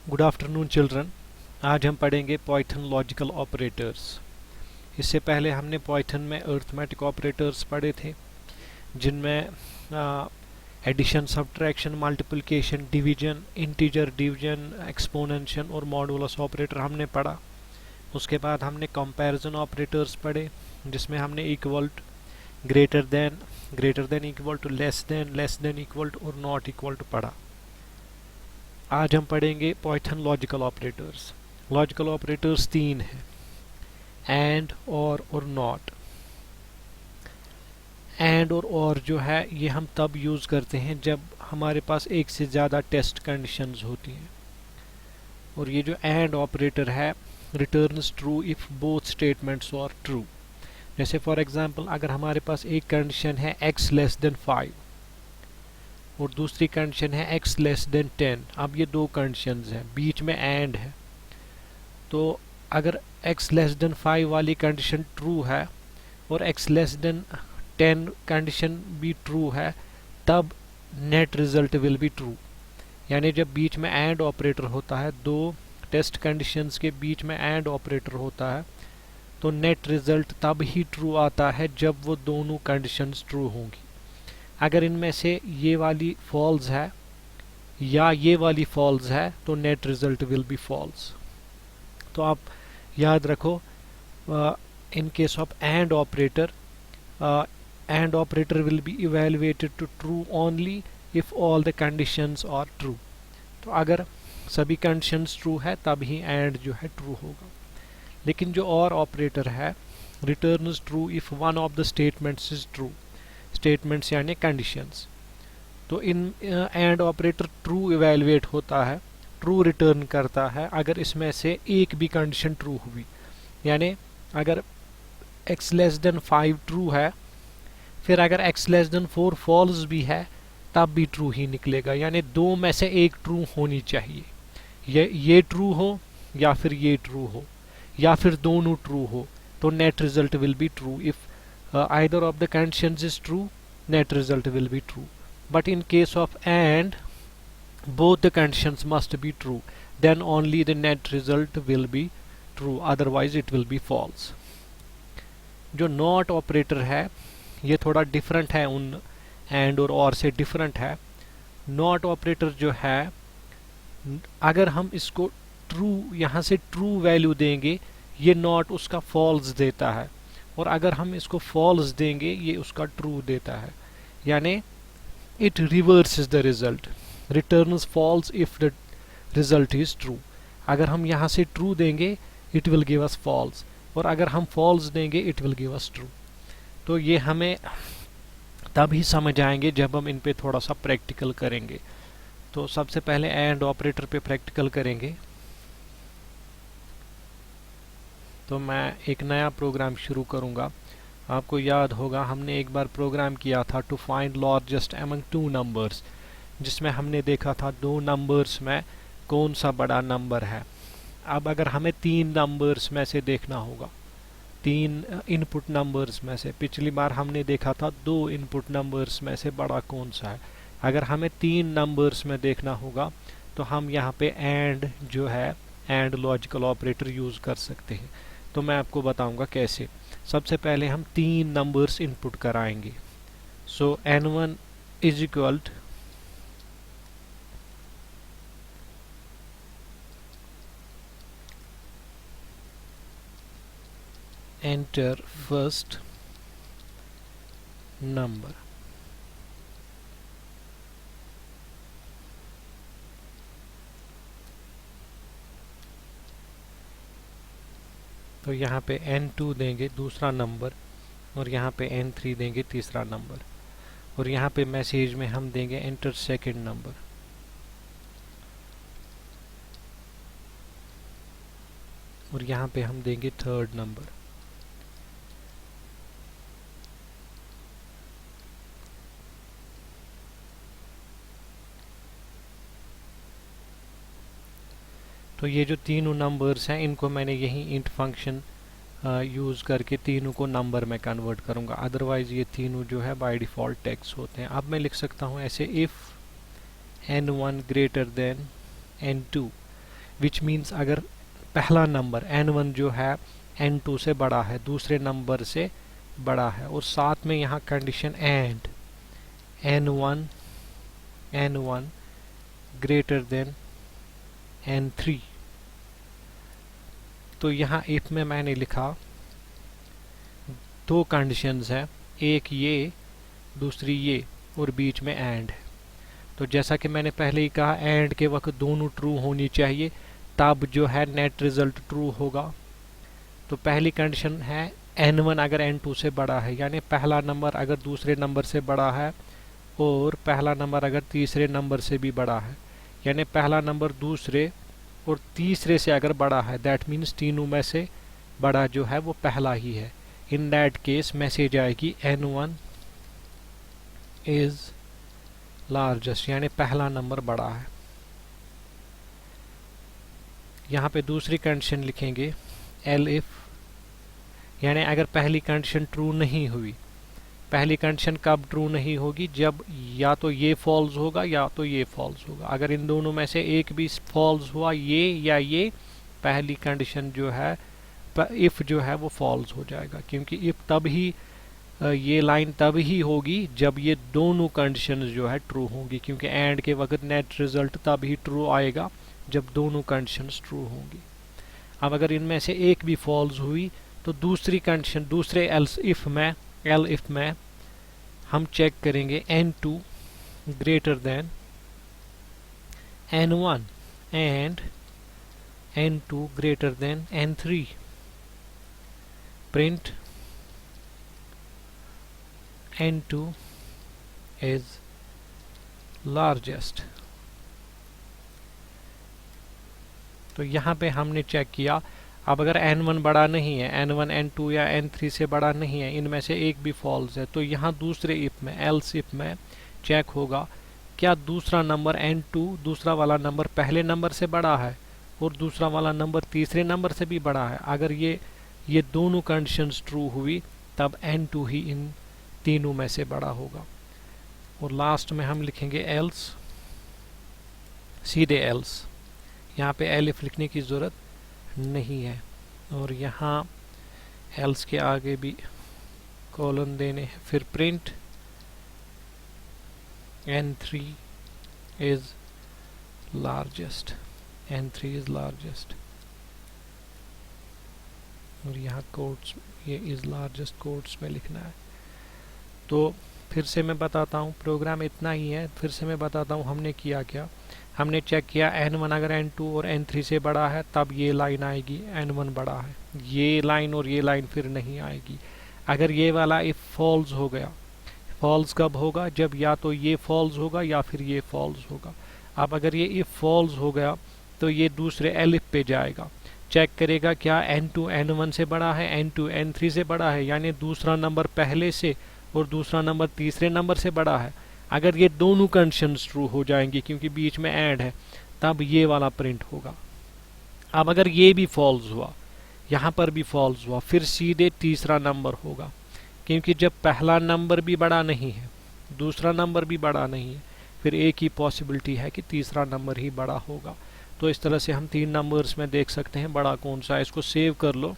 Good afternoon children. आज हम पढ़ेंगे पाइथन लॉजिकल ऑपरेटर्स। इससे पहले हमने पाइथन में अरिथमेटिक ऑपरेटर्स पढ़े थे, जिनमें addition, subtraction, multiplication, division, integer division, exponential और मॉडुलस ऑपरेटर हमने पढ़ा। उसके बाद हमने कंपैरिजन ऑपरेटर्स पढ़े, जिसमें हमने equal, greater than equal to, less than equal to और नॉट इक्वल टू पढ़ा। आज हम पढ़ेंगे Python logical operators. Logical operators तीन हैं: एंड, और नॉट। एंड और जो है ये हम तब यूज़ करते हैं जब हमारे पास एक से ज़्यादा टेस्ट कंडीशंस होती हैं। और ये जो एंड ऑपरेटर है returns true if both statements are true. जैसे फॉर एग्जांपल, अगर हमारे पास एक कंडीशन है x लेस देन 5 और दूसरी कंडीशन है x लेस देन 10। अब ये दो कंडीशंस हैं, बीच में एंड है। तो अगर x लेस देन 5 वाली कंडीशन ट्रू है और x लेस देन 10 कंडीशन भी ट्रू है, तब net result will be true. यानी जब बीच में एंड ऑपरेटर होता है, दो टेस्ट कंडीशंस के बीच में एंड ऑपरेटर होता है, तो नेट रिजल्ट तब ही ट्रू आता है जब वो दोनों कंडीशंस ट्रू होंगी। अगर इनमें से ये वाली फॉल्स है या ये वाली फॉल्स है तो net result will be false. तो आप याद रखो, in case of and operator will be evaluated to true only if all the conditions are true. तो अगर सभी कंडीशंस ट्रू है तब ही एंड जो है ट्रू होगा। लेकिन जो और ऑपरेटर है returns true if one of the statements is true. Statements यानी कंडीशंस। तो in and operator true evaluate होता है, ट्रू रिटर्न करता है अगर इसमें से एक भी कंडीशन ट्रू हुई। यानी अगर x लेस देन 5 ट्रू है, फिर अगर x लेस देन 4 फॉल्स भी है, तब भी ट्रू ही निकलेगा। यानी दो में से एक ट्रू होनी चाहिए, ये ट्रू हो या फिर ये ट्रू हो या फिर दोनों ट्रू हो, तो net result will be true. If either of the conditions is true, net result will be true. But in case of and, both the conditions must be true, then only the net result will be true, otherwise it will be false. जो not operator है ये थोड़ा different है, उन and और से different है। Not operator जो है, अगर हम इसको ट्रू, यहाँ से ट्रू वैल्यू देंगे, ये नॉट उसका फॉल्स देता है, और अगर हम इसको फॉल्स देंगे ये उसका ट्रू देता है। यानी it reverses the result, returns false if the result is true. अगर हम यहाँ से ट्रू देंगे it will give us false, और अगर हम फॉल्स देंगे it will give us true. तो ये हमें तभी समझ आएंगे जब हम इन पे थोड़ा सा प्रैक्टिकल करेंगे। तो सबसे पहले एंड ऑपरेटर पे प्रैक्टिकल करेंगे। तो मैं एक नया प्रोग्राम शुरू करूंगा। आपको याद होगा हमने एक बार प्रोग्राम किया था to find largest among two numbers, जिसमें हमने देखा था दो नंबर्स में कौन सा बड़ा नंबर है। अब अगर हमें तीन नंबर्स में से देखना होगा, तीन इनपुट नंबर्स में से, पिछली बार हमने देखा था दो इनपुट नंबर्स में से बड़ा कौन सा है। अगर हमें तीन नंबर्स में देखना होगा तो हम यहाँ पे एंड जो है, एंड लॉजिकल ऑपरेटर यूज़ कर सकते हैं। तो मैं आपको बताऊंगा कैसे। सबसे पहले हम तीन नंबर्स इनपुट कराएंगे। सो n1 is equal enter first number. तो यहाँ पे n2 देंगे दूसरा नंबर, और यहाँ पे n3 देंगे तीसरा नंबर, और यहाँ पे मैसेज में हम देंगे एंटर सेकंड नंबर। और यहाँ पे हम देंगे थर्ड नंबर। तो ये जो तीनों नंबर्स हैं इनको मैंने यही इंट फंक्शन यूज़ करके तीनों को नंबर में कन्वर्ट करूँगा, अदरवाइज़ ये तीनों जो है बाय डिफ़ॉल्ट टेक्स्ट होते हैं। अब मैं लिख सकता हूँ ऐसे, if n1 greater than n2, which means अगर पहला नंबर n1 जो है n2 से बड़ा है, दूसरे नंबर से बड़ा है, और साथ में यहाँ condition and n1 greater than n3, तो यहाँ इफ में मैंने लिखा दो कंडीशंस है, एक ये दूसरी ये और बीच में एंड है। तो जैसा कि मैंने पहले ही कहा एंड के वक्त दोनों ट्रू होनी चाहिए, तब जो है नेट रिजल्ट ट्रू होगा। तो पहली कंडीशन है n1 अगर n2 से बड़ा है, यानी पहला नंबर अगर दूसरे नंबर से बड़ा है और पहला नंबर अगर तीसरे नंबर से भी बड़ा है, यानी पहला नंबर दूसरे और तीसरे से अगर बड़ा है, दैट मीन्स तीनों में से बड़ा जो है वो पहला ही है। इन दैट केस मैसेज आएगी n1 इज लार्जेस्ट, यानी पहला नंबर बड़ा है। यहाँ पे दूसरी कंडीशन लिखेंगे एल इफ, यानी अगर पहली कंडीशन ट्रू नहीं हुई। पहली कंडीशन कब ट्रू नहीं होगी? जब या तो ये फॉल्स होगा या तो ये फॉल्स होगा। अगर इन दोनों में से एक भी फॉल्स हुआ, ये या ये, पहली कंडीशन जो है इफ जो है वो फॉल्स हो जाएगा, क्योंकि इफ तब ही ये लाइन तब ही होगी जब ये दोनों कंडीशंस जो है ट्रू होंगी, क्योंकि एंड के वक्त नेट रिजल्ट तब ही ट्रू आएगा जब दोनों कंडीशंस ट्रू होंगी। अब अगर इनमें से एक भी फॉल्स हुई तो दूसरी कंडीशन, दूसरे एल इफ में हम चेक करेंगे n2 greater than n1 and n2 greater than n3, print n2 is largest। तो यहाँ पे हमने चेक किया। अब अगर n1 बड़ा नहीं है, n1 n2 या n3 से बड़ा नहीं है, इनमें से एक भी फॉल्स है, तो यहाँ दूसरे इफ में, एल्स इफ में चेक होगा क्या दूसरा नंबर n2, दूसरा वाला नंबर पहले नंबर से बड़ा है और दूसरा वाला नंबर तीसरे नंबर से भी बड़ा है। अगर ये दोनों कंडीशंस ट्रू हुई तब n2 ही इन तीनों में से बड़ा होगा। और लास्ट में हम लिखेंगे एल्स, सीधे एल्स, यहाँ पे एलिफ लिखने की ज़रूरत नहीं है, और यहाँ एल्स के आगे भी कॉलन देने हैं। फिर print n3 is largest, n3 is largest, और यहाँ कोट्स, ये इज लार्जेस्ट कोट्स में लिखना है। तो फिर से मैं बताता हूँ, प्रोग्राम इतना ही है। फिर से मैं बताता हूँ हमने किया क्या। हमने चेक किया n1 अगर n2 और n3 से बड़ा है तब ये लाइन आएगी, n1 बड़ा है, ये लाइन और ये लाइन फिर नहीं आएगी। अगर ये वाला इफ फॉल्स हो गया, फॉल्स कब होगा? जब या तो ये फॉल्स होगा या फिर ये फॉल्स होगा। अब अगर ये इफ फॉल्स हो गया तो ये दूसरे एलिफ पे जाएगा, चेक करेगा क्या n2 n1 से बड़ा है, n2 n3 से बड़ा है, यानी दूसरा नंबर पहले से और दूसरा नंबर तीसरे नंबर से बड़ा है। अगर ये दोनों कंडीशंस ट्रू हो जाएंगी क्योंकि बीच में ऐड है, तब ये वाला प्रिंट होगा। अब अगर ये भी फॉल्स हुआ, यहाँ पर भी फॉल्स हुआ, फिर सीधे तीसरा नंबर होगा, क्योंकि जब पहला नंबर भी बड़ा नहीं है, दूसरा नंबर भी बड़ा नहीं है, फिर एक ही पॉसिबिलिटी है कि तीसरा नंबर ही बड़ा होगा। तो इस तरह से हम 3 नंबर्स में देख सकते हैं बड़ा कौन सा है। इसको सेव कर लो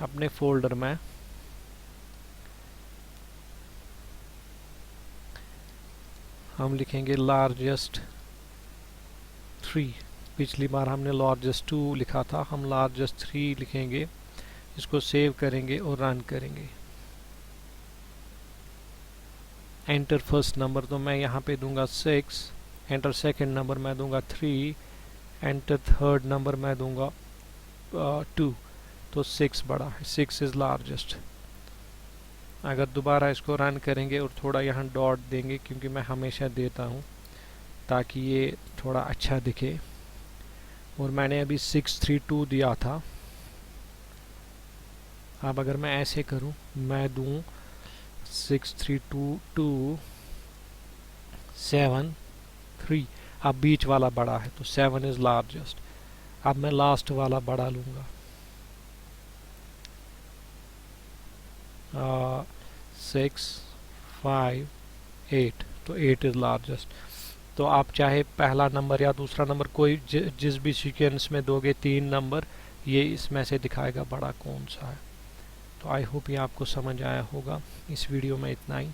अपने फोल्डर में। हम लिखेंगे लार्जेस्ट 3, पिछली बार हमने लार्जेस्ट 2 लिखा था, हम लार्जेस्ट 3 लिखेंगे। इसको सेव करेंगे और रन करेंगे। एंटर फर्स्ट नंबर तो मैं यहाँ पे दूंगा 6, एंटर सेकंड नंबर मैं दूंगा 3, एंटर थर्ड नंबर मैं दूंगा 2, तो 6 बड़ा है, 6 इज लार्जेस्ट। अगर दोबारा इसको रन करेंगे और थोड़ा यहाँ डॉट देंगे, क्योंकि मैं हमेशा देता हूँ ताकि ये थोड़ा अच्छा दिखे, और मैंने अभी 632 दिया था। अब अगर मैं ऐसे करूँ, मैं दूँ 6322 7 3, अब बीच वाला बड़ा है तो 7 इज लार्जेस्ट। अब मैं लास्ट वाला बड़ा लूँगा, 6 5 8, तो 8 इज लार्जेस्ट। तो आप चाहे पहला नंबर या दूसरा नंबर कोई जिस भी सीक्वेंस में दोगे 3 नंबर, ये इसमें से दिखाएगा बड़ा कौन सा है। तो आई होप ये आपको समझ आया होगा। इस वीडियो में इतना ही।